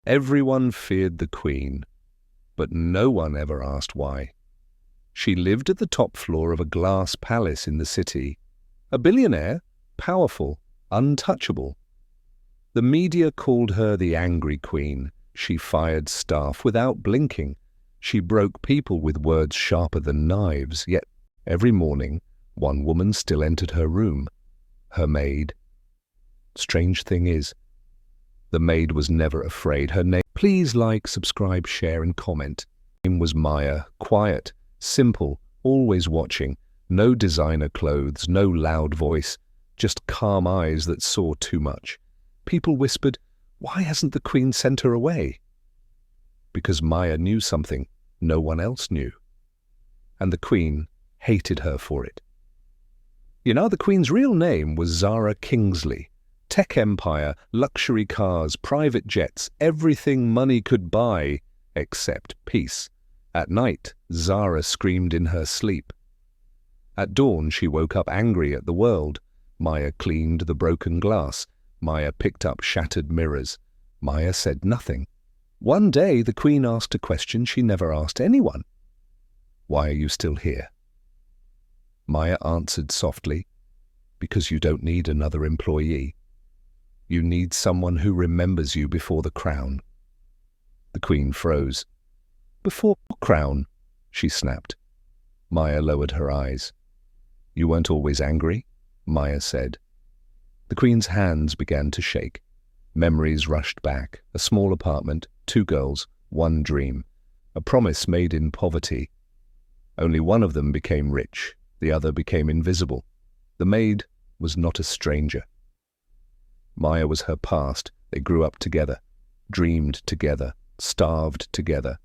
Everyone feared the queen, but no one ever asked why. She lived at the top floor of a glass palace in the city. A billionaire, powerful, untouchable. The media called her the angry queen. She fired staff without blinking. She broke people with words sharper than knives. Yet every morning, one woman still entered her room. Her maid. Strange thing is, the maid was never afraid. Her name. Please like, subscribe, share, and comment. Her name was Maya. Quiet, simple, always watching. No designer clothes, no loud voice, just calm eyes that saw too much. People whispered, "Why hasn't the queen sent her away?" Because Maya knew something no one else knew. And the queen hated her for it. You know, the queen's real name was Zara Kingsley. Tech empire, luxury cars, private jets, everything money could buy except peace. At night, Zara screamed in her sleep. At dawn, she woke up angry at the world. Maya cleaned the broken glass. Maya picked up shattered mirrors. Maya said nothing. One day, the queen asked a question she never asked anyone. "Why are you still here?" Maya answered softly, "Because you don't need another employee. You need someone who remembers you before the crown." The queen froze. "Before what crown?" she snapped. Maya lowered her eyes. "You weren't always angry," Maya said. The queen's hands began to shake. Memories rushed back. A small apartment, 2 girls, 1 dream. A promise made in poverty. Only one of them became rich. The other became invisible. The maid was not a stranger. Maya was her past. They grew up together, dreamed together, starved together.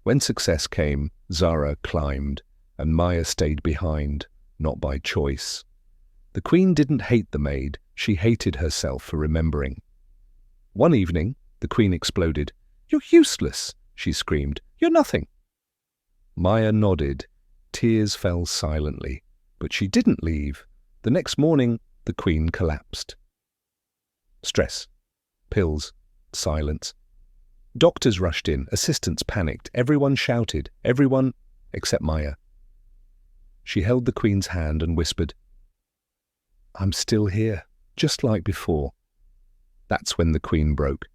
When success came, Zara climbed, and Maya stayed behind, not by choice. The queen didn't hate the maid. She hated herself for remembering. One evening, the queen exploded. "You're useless," she screamed. "You're nothing." Maya nodded. Tears fell silently, but she didn't leave. The next morning, the queen collapsed. Stress, pills, silence. Doctors rushed in, assistants panicked, everyone shouted, everyone except Maya. She held the queen's hand and whispered, "I'm still here, just like before." That's when the queen broke.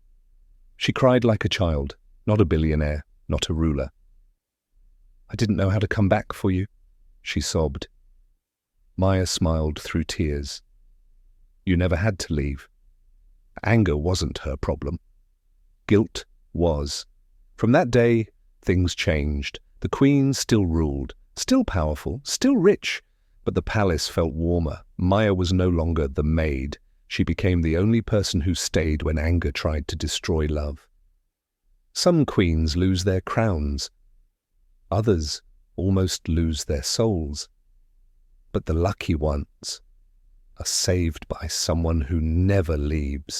She cried like a child, not a billionaire, not a ruler. "I didn't know how to come back for you," she sobbed. Maya smiled through tears. "You never had to leave." Anger wasn't her problem. Guilt was. From that day, things changed. The queen still ruled, still powerful, still rich, but the palace felt warmer. Maya was no longer the maid. She became the only person who stayed when anger tried to destroy love. Some queens lose their crowns. Others almost lose their souls. But the lucky ones are saved by someone who never leaves.